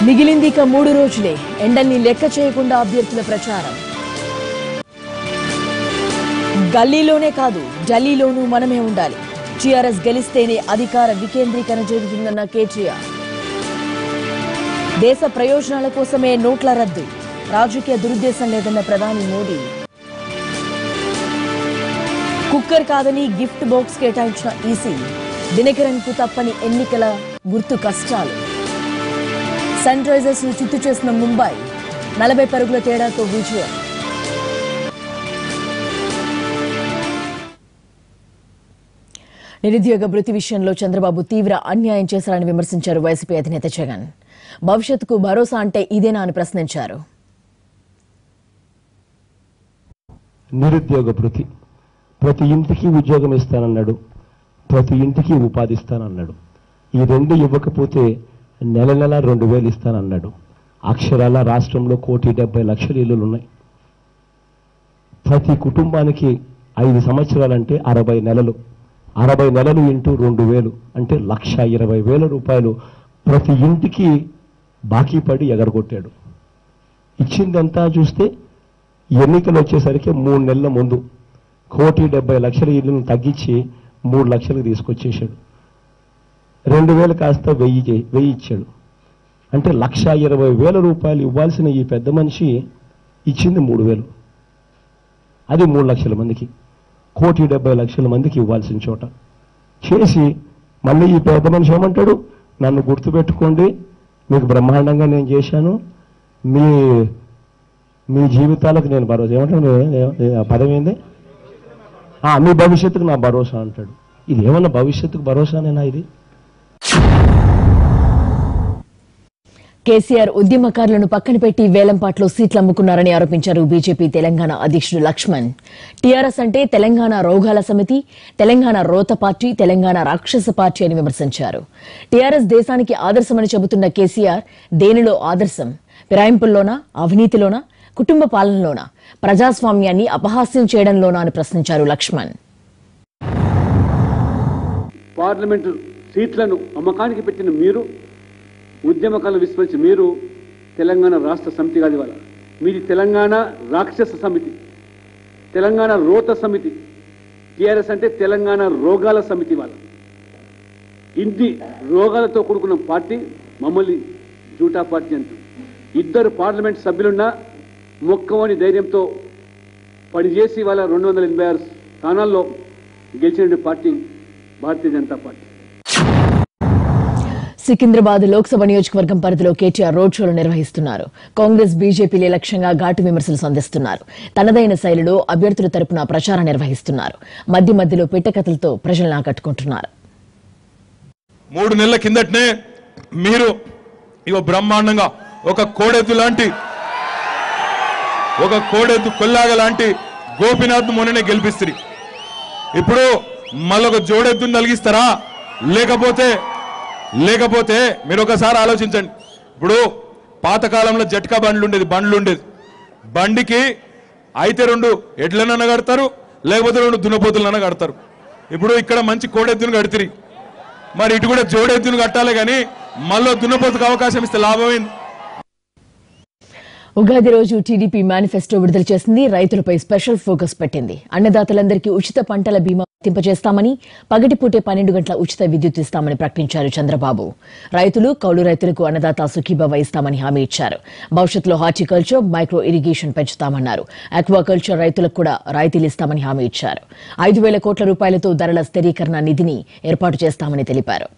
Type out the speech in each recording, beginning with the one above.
మిగిలింది ఇక 3 రోజులే. ఎండల్ని లెక్క చేయకుండా అభ్యర్థుల ప్రచారం. గల్లీలోనే కాదు ఢిల్లీలోనూ మనమే ఉండాలి. టీఆర్ఎస్ గెలిస్తేనే అధికార వికేంద్రీకరణ జరుగుతుందన్న కేటీఆర్. దేశ ప్రయోజనాల కోసమే నోట్ల రద్దు. రాజకీయ దురుద్దేశం లేదన్న ప్రధాని మోడీ. కుక్కర్ కాదని గిఫ్ట్ బాక్స్ కేటాయించిన ఈసీ. దినకరన్ కు తప్పని ఎన్నికల గుర్తు కష్టాలు. సన్ రైజర్స్ ను చిత్తు చేసిన ముంబై 40 పరుగుల తేడాతో విజయం. నిరుద్యోగ భృతి విషయంలో చంద్రబాబు తీవ్ర అన్యాయం చేశారని విమర్శించారు వైసీపీ అధినేత జగన్. భవిష్యత్తుకు భరోసా అంటే ఇదేనా అని ప్రశ్నించారు. నిరుద్యోగ భృతి ప్రతి ఇంటికి ఉద్యోగం ఇస్తానన్నాడు, ప్రతి ఇంటికి ఉపాధి ఇస్తానన్నాడు. ఈ రెండు ఇవ్వకపోతే నెల 2,000 ఇస్తానన్నాడు. అక్షరాల రాష్ట్రంలో 1,70,00,000 ఇళ్లు ఉన్నాయి. ప్రతి కుటుంబానికి 5 సంవత్సరాలంటే 60 నెలలు. 60 నెలలు ఇంటూ 2,000 అంటే 1,20,000 రూపాయలు ప్రతి ఇంటికి బాకీ పడి ఎగరగొట్టాడు. ఇచ్చిందంతా చూస్తే ఎన్నికలు వచ్చేసరికి 3 నెలల ముందు 1,70,00,000 ఇళ్లను తగ్గించి 3 లక్షలకు తీసుకొచ్చేశాడు. 2,000 కాస్త 1,000 ఇచ్చాడు. అంటే 1,20,000 రూపాయలు ఇవ్వాల్సిన ఈ పెద్ద మనిషి ఇచ్చింది 3,000. అది 3 లక్షల మందికి, 1,70,00,000 మందికి ఇవ్వాల్సిన చోట చేసి మళ్ళీ ఈ పెద్ద మనిషి ఏమంటాడు, నన్ను గుర్తుపెట్టుకోండి, మీకు బ్రహ్మాండంగా నేను చేశాను, మీ జీవితాలకు నేను భరోసా. ఏమంటాడు పదం ఏంది, మీ భవిష్యత్తుకు నా భరోసా అంటాడు. ఇది ఏమన్నా భవిష్యత్తుకు భరోసానేనా? ఇది కేసీఆర్ ఉద్యమకారులను పక్కన పెట్టి వేలంపాట్లో సీట్లు అమ్ముకున్నారని ఆరోపించారు బీజేపీ తెలంగాణ అధ్యక్షుడు లక్ష్మణ్. టీఆర్ఎస్ అంటే తెలంగాణ రోగాల సమితి, తెలంగాణ రోత పార్టీ, తెలంగాణ రాక్షస పార్టీ అని విమర్శించారు. టీఆర్ఎస్ దేశానికి ఆదర్శమని చెబుతున్న కేసీఆర్ దేనిలో ఆదర్శం? ఫిరాయింపుల్లోనా, అవినీతిలోనా, కుటుంబ పాలనలోనా, ప్రజాస్వామ్యాన్ని అపహాస్యం చేయడంలోనా అని ప్రశ్నించారు లక్ష్మణ్. పార్లమెంటు సీట్లను అమ్మకానికి పెట్టిన మీరు, ఉద్యమకాలను విస్మరించి మీరు తెలంగాణ రాష్ట్ర సమితి కాదు. ఇవాళ మీది తెలంగాణ రాక్షస సమితి, తెలంగాణ రోత సమితి. టీఆర్ఎస్ అంటే తెలంగాణ రోగాల సమితి. వాళ్ళ ఇంటి రోగాలతో కూడుకున్న పార్టీ మమ్మల్ని జూటా పార్టీ అంటూ 2 పార్లమెంట్ సభ్యులున్నా మొక్కవని ధైర్యంతో పనిచేసి వాళ్ళ 286 స్థానాల్లో గెలిచిన పార్టీ భారతీయ జనతా పార్టీ. సికింద్రాబాద్ లోక్సభ నియోజకవర్గం పరిధిలో కేటీఆర్ రోడ్ షోలు నిర్వహిస్తున్నారు. కాంగ్రెస్, బీజేపీలే లక్ష్యంగా ఘాటు విమర్శలు సంధిస్తున్నారు. తనదైన శైలిలో అభ్యర్థుల తరపున ప్రచారం నిర్వహిస్తున్నారు. మధ్యలో పిట్టకథలతో ప్రజలను ఆకట్టుకుంటున్నారు. 3 నెలల కిందటనే మీరు బ్రహ్మాండంగా ఒక కోడెద్దు కొల్లాగ లాంటి గోపీనాథ్ మొన్ననే గెలిపిస్తుంది. ఇప్పుడు మళ్ళొక జోడెద్దును నలిగిస్తారా? లేకపోతే మీరు ఒకసారి ఆలోచించండి. ఇప్పుడు పాతకాలంలో జట్కా బండ్లు ఉండేది. బండికి అయితే 2 ఎడ్లనన్నా కడతారు, లేకపోతే 2 దున్నపోతులన్నా కడతారు. ఇప్పుడు ఇక్కడ మంచి కోడెద్దును కడితిరి, మరి ఇటు కూడా జోడెద్దును కట్టాలి. కానీ మళ్ళీ దున్నపోతుకు అవకాశం ఇస్తే లాభమైంది. ఉగాది రోజు టీడీపీ మేనిఫెస్టో విడుదల చేసింది. రైతులపై స్పెషల్ ఫోకస్ పెట్టింది. అన్నదాతలందరికీ ఉచిత పంటల బీమా వర్తింపజేస్తామని, పగటిపూటే 12 గంటల ఉచిత విద్యుత్ ఇస్తామని ప్రకటించారు చంద్రబాబు. రైతులు, కౌలు రైతులకు అన్నదాత సుఖీభవ ఇస్తామని హామీ ఇచ్చారు. భవిష్యత్తులో హార్టికల్చర్, మైక్రో ఇరిగేషన్ పెంచుతామన్నారు. ఆక్వాకల్చర్ రైతులకు కూడా రాయితీలు ఇస్తామని హామీ ఇచ్చారు. 5,000 కోట్ల రూపాయలతో ధరల స్థిరీకరణ నిధిని ఏర్పాటు చేస్తామని తెలిపారు.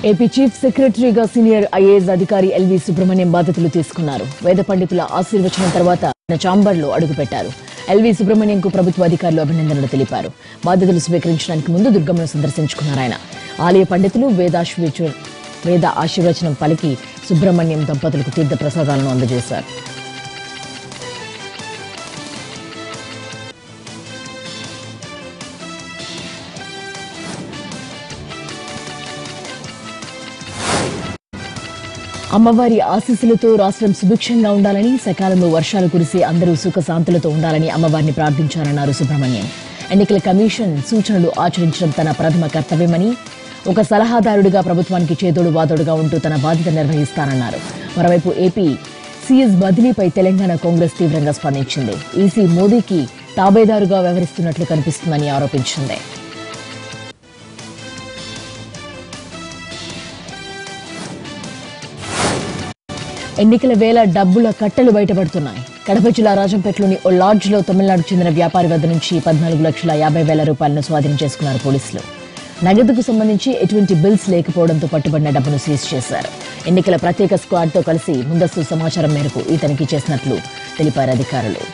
ఏపీ చీఫ్ సెక్రటరీగా సీనియర్ ఐఏఎస్ అధికారి ఎల్వి సుబ్రహ్మణ్యం బాధ్యతలు తీసుకున్నారు. వేద పండితుల ఆశీర్వచనం తర్వాత ఆయన ఛాంబర్లో అడుగుపెట్టారు. ఎల్వి సుబ్రహ్మణ్యంకు ప్రభుత్వ అధికారులు అభినందనలు తెలిపారు. బాధ్యతలు స్వీకరించడానికి ముందు దుర్గమ్మను సందర్శించుకున్నారు ఆయన. ఆలయ పండితులు వేద ఆశీర్వచనం పలికి సుబ్రహ్మణ్యం దంపతులకు తీర్థ ప్రసాదాలను అందజేశారు. అమ్మవారి ఆశీస్సులతో రాష్ట్రం సుభిక్షంగా ఉండాలని, సకాలంలో వర్షాలు కురిసి అందరూ సుఖశాంతులతో ఉండాలని అమ్మవారిని ప్రార్థించారన్నారు సుబ్రహ్మణ్యం. ఎన్నికల కమిషన్ సూచనలు ఆచరించడం తన ప్రథమ కర్తవ్యమని, ఒక సలహాదారుడిగా ప్రభుత్వానికి చేదోడు వాదోడుగా ఉంటూ తన బాధ్యత నిర్వహిస్తానన్నారు. మరోవైపు ఏపీ సీఎస్ బదిలీపై తెలంగాణ కాంగ్రెస్ తీవ్రంగా స్పందించింది. ఈసీ మోదీకి తాబేదారుగా వ్యవహరిస్తున్నట్లు కనిపిస్తుందని ఆరోపించింది. ఎన్నికల వేళ డబ్బుల కట్టలు బయటపడుతున్నాయి. కడప జిల్లా రాజంపేటలోని ఓ లాడ్జ్లో తమిళనాడుకు చెందిన వ్యాపారి వద్ద నుంచి 14,50,000 రూపాయలను స్వాధీనం చేసుకున్నారు పోలీసులు. నగదుకు సంబంధించి ఎటువంటి బిల్స్ లేకపోవడంతో పట్టుబడిన డబ్బును సీజ్ చేశారు. ఎన్నికల ప్రత్యేక స్క్వాడ్తో కలిసి ముందస్తు సమాచారం మేరకు ఈ తనిఖీ చేసినట్లు తెలిపారు అధికారులు.